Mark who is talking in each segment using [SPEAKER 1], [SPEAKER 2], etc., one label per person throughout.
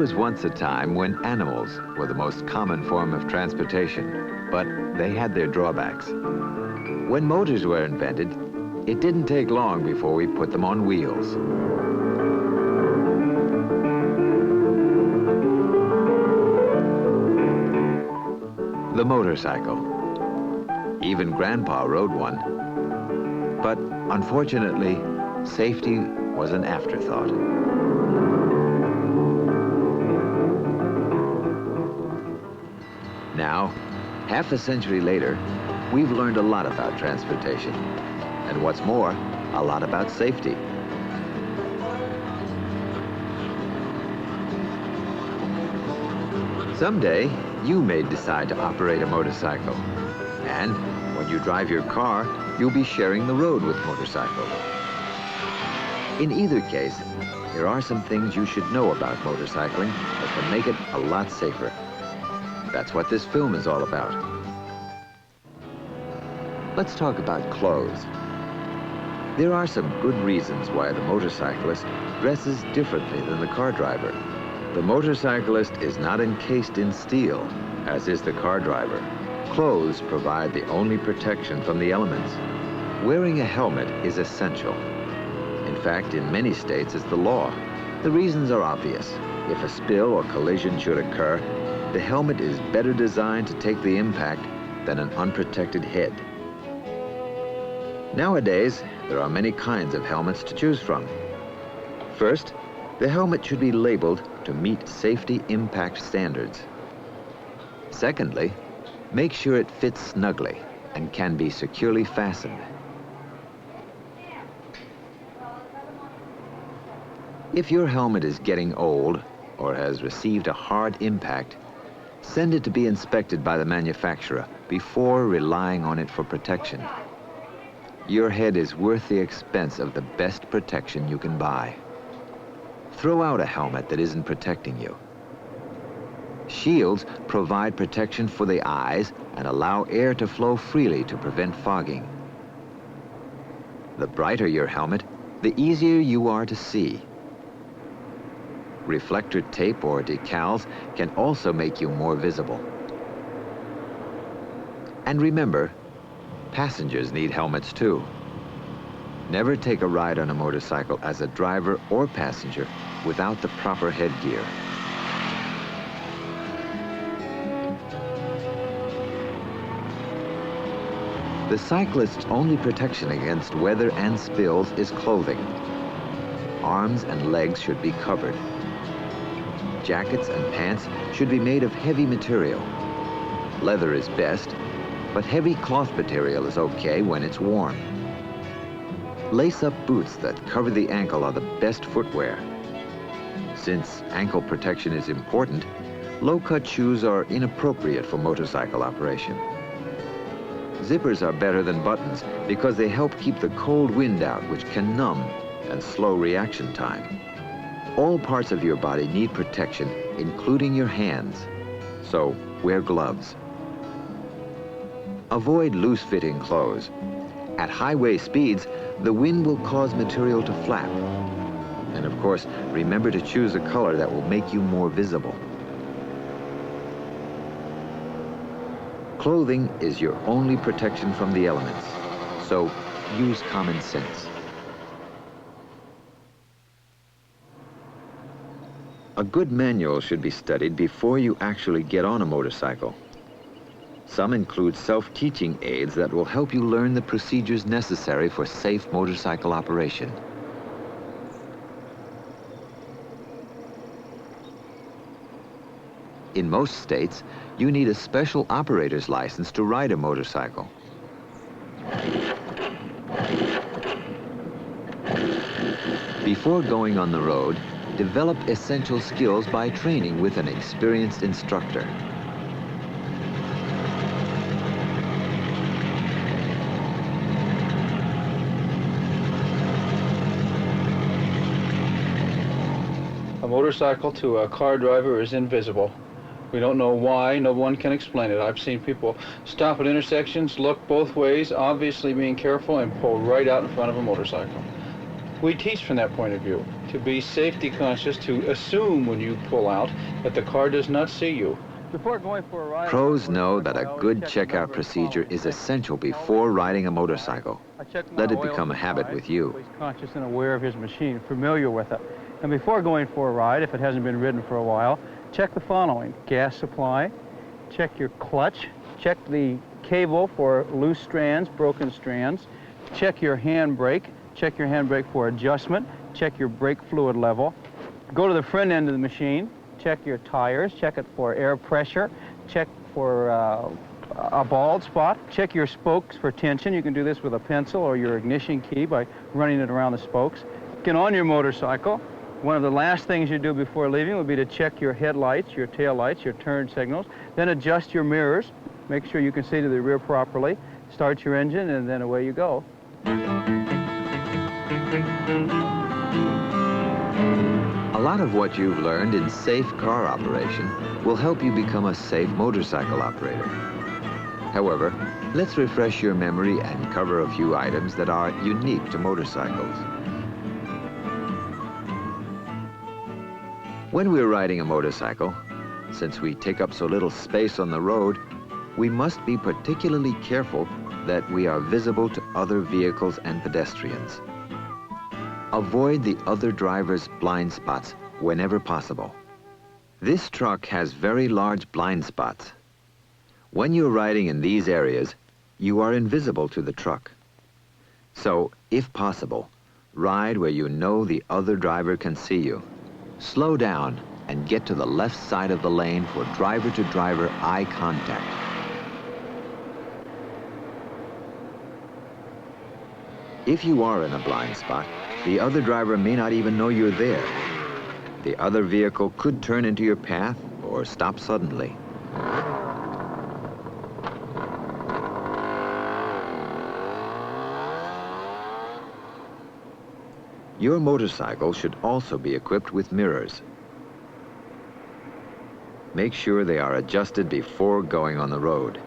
[SPEAKER 1] was once a time when animals were the most common form of transportation, but they had their drawbacks. When motors were invented, it didn't take long before we put them on wheels. The motorcycle. Even Grandpa rode one. But unfortunately, safety was an afterthought. Now, half a century later, we've learned a lot about transportation. And what's more, a lot about safety. Someday, you may decide to operate a motorcycle. And when you drive your car, you'll be sharing the road with motorcycles. In either case, there are some things you should know about motorcycling that can make it a lot safer. That's what this film is all about. Let's talk about clothes. There are some good reasons why the motorcyclist dresses differently than the car driver. The motorcyclist is not encased in steel, as is the car driver. Clothes provide the only protection from the elements. Wearing a helmet is essential. In fact, in many states, it's the law. The reasons are obvious. If a spill or collision should occur, the helmet is better designed to take the impact than an unprotected head. Nowadays, there are many kinds of helmets to choose from. First, the helmet should be labeled to meet safety impact standards. Secondly, make sure it fits snugly and can be securely fastened. If your helmet is getting old or has received a hard impact, send it to be inspected by the manufacturer before relying on it for protection. Your head is worth the expense of the best protection you can buy. Throw out a helmet that isn't protecting you. Shields provide protection for the eyes and allow air to flow freely to prevent fogging. The brighter your helmet, the easier you are to see. Reflector tape or decals can also make you more visible. And remember, passengers need helmets too. Never take a ride on a motorcycle as a driver or passenger without the proper headgear. The cyclist's only protection against weather and spills is clothing. Arms and legs should be covered. Jackets and pants should be made of heavy material. Leather is best, but heavy cloth material is okay when it's warm. Lace-up boots that cover the ankle are the best footwear. Since ankle protection is important, low-cut shoes are inappropriate for motorcycle operation. Zippers are better than buttons because they help keep the cold wind out, which can numb and slow reaction time. All parts of your body need protection, including your hands. So wear gloves. Avoid loose-fitting clothes. At highway speeds, the wind will cause material to flap. And of course, remember to choose a color that will make you more visible. Clothing is your only protection from the elements, so use common sense. A good manual should be studied before you actually get on a motorcycle. Some include self-teaching aids that will help you learn the procedures necessary for safe motorcycle operation. In most states, you need a special operator's license to ride a motorcycle. Before going on the road, develop essential skills by training with an experienced instructor.
[SPEAKER 2] A motorcycle to a car driver is invisible. We don't know why, no one can explain it. I've seen people stop at intersections, look both ways, obviously being careful, and pull right out in front of a motorcycle. We teach from that point of view, to be safety conscious, to assume when you pull out that the car does not see you. Before going for a ride,
[SPEAKER 1] Pros know that a good checkout procedure is essential before riding a motorcycle. Let it become a habit with you.
[SPEAKER 2] He's conscious and aware of his machine, familiar with it. And before going for a ride, if it hasn't been ridden for a while, check the following: gas supply, check your clutch, check the cable for loose strands, broken strands, check your handbrake, check your handbrake for adjustment, check your brake fluid level. Go to the front end of the machine, check your tires, check it for air pressure, check for a bald spot, check your spokes for tension. You can do this with a pencil or your ignition key by running it around the spokes. Get on your motorcycle. One of the last things you do before leaving would be to check your headlights, your tail lights, your turn signals, then adjust your mirrors, make sure you can see to the rear properly, start your engine, and then away you go.
[SPEAKER 1] A lot of what you've learned in safe car operation will help you become a safe motorcycle operator. However, let's refresh your memory and cover a few items that are unique to motorcycles. When we're riding a motorcycle, since we take up so little space on the road, we must be particularly careful that we are visible to other vehicles and pedestrians. Avoid the other driver's blind spots whenever possible. This truck has very large blind spots. When you're riding in these areas, you are invisible to the truck. So, if possible, ride where you know the other driver can see you. Slow down and get to the left side of the lane for driver-to-driver eye contact. If you are in a blind spot, the other driver may not even know you're there. The other vehicle could turn into your path or stop suddenly. Your motorcycle should also be equipped with mirrors. Make sure they are adjusted before going on the road.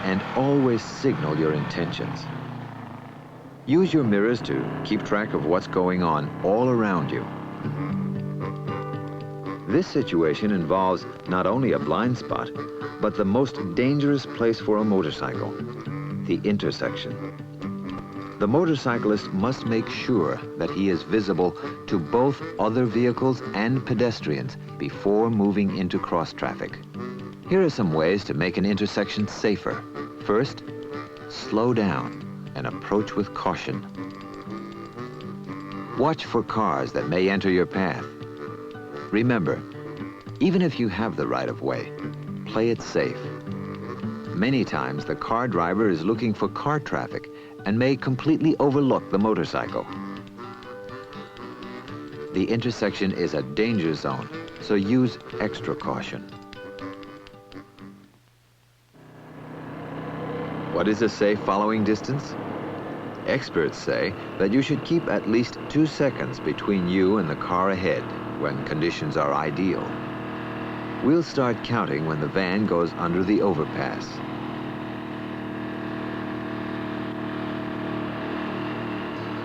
[SPEAKER 1] And always signal your intentions. Use your mirrors to keep track of what's going on all around you. This situation involves not only a blind spot, but the most dangerous place for a motorcycle, the intersection. The motorcyclist must make sure that he is visible to both other vehicles and pedestrians before moving into cross traffic. Here are some ways to make an intersection safer. First, slow down and approach with caution. Watch for cars that may enter your path. Remember, even if you have the right-of-way, play it safe. Many times the car driver is looking for car traffic and may completely overlook the motorcycle. The intersection is a danger zone, so use extra caution. What is a safe following distance? Experts say that you should keep at least 2 seconds between you and the car ahead when conditions are ideal. We'll start counting when the van goes under the overpass.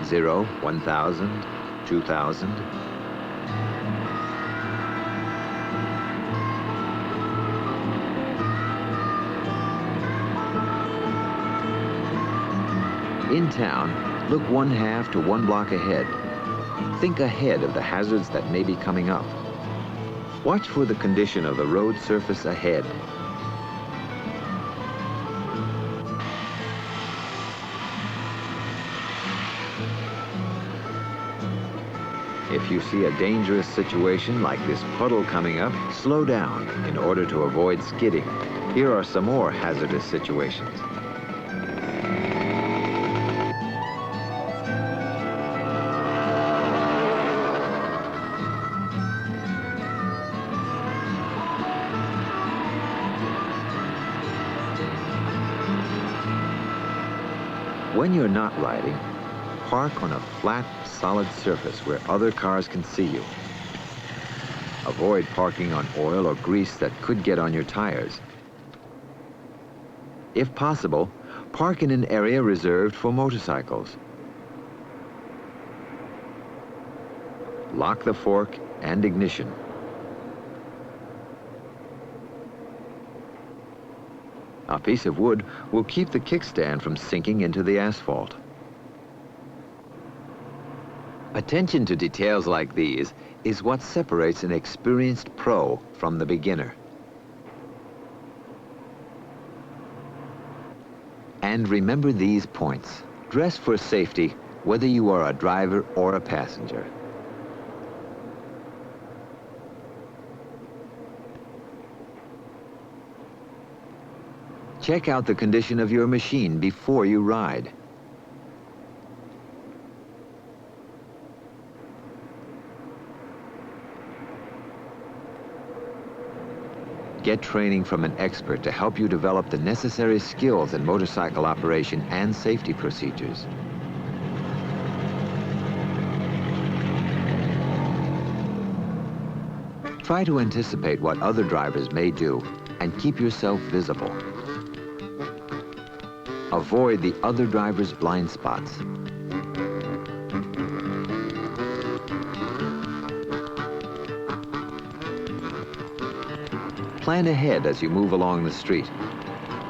[SPEAKER 1] 0, 1,000, 2,000. In town, look 1/2 to 1 block ahead. Think ahead of the hazards that may be coming up. Watch for the condition of the road surface ahead. If you see a dangerous situation like this puddle coming up, slow down in order to avoid skidding. Here are some more hazardous situations. When you're not riding, park on a flat, solid surface where other cars can see you. Avoid parking on oil or grease that could get on your tires. If possible, park in an area reserved for motorcycles. Lock the fork and ignition. A piece of wood will keep the kickstand from sinking into the asphalt. Attention to details like these is what separates an experienced pro from the beginner. And remember these points. Dress for safety, whether you are a driver or a passenger. Check out the condition of your machine before you ride. Get training from an expert to help you develop the necessary skills in motorcycle operation and safety procedures. Try to anticipate what other drivers may do and keep yourself visible. Avoid the other driver's blind spots. Plan ahead as you move along the street.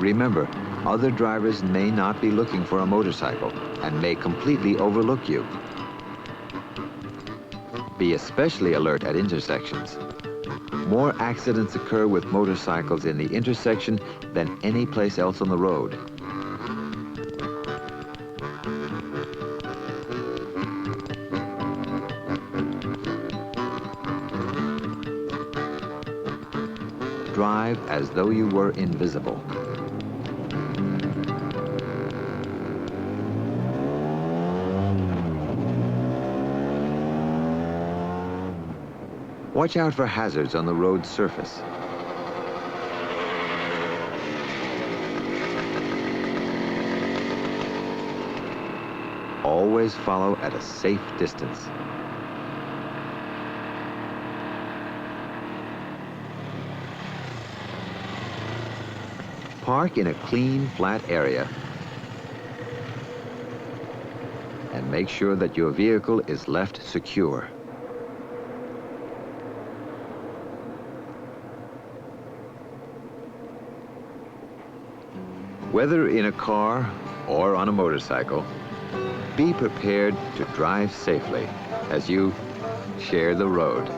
[SPEAKER 1] Remember, other drivers may not be looking for a motorcycle and may completely overlook you. Be especially alert at intersections. More accidents occur with motorcycles in the intersection than any place else on the road. Drive as though you were invisible. Watch out for hazards on the road surface. Always follow at a safe distance. Park in a clean, flat area and make sure that your vehicle is left secure. Whether in a car or on a motorcycle, be prepared to drive safely as you share the road.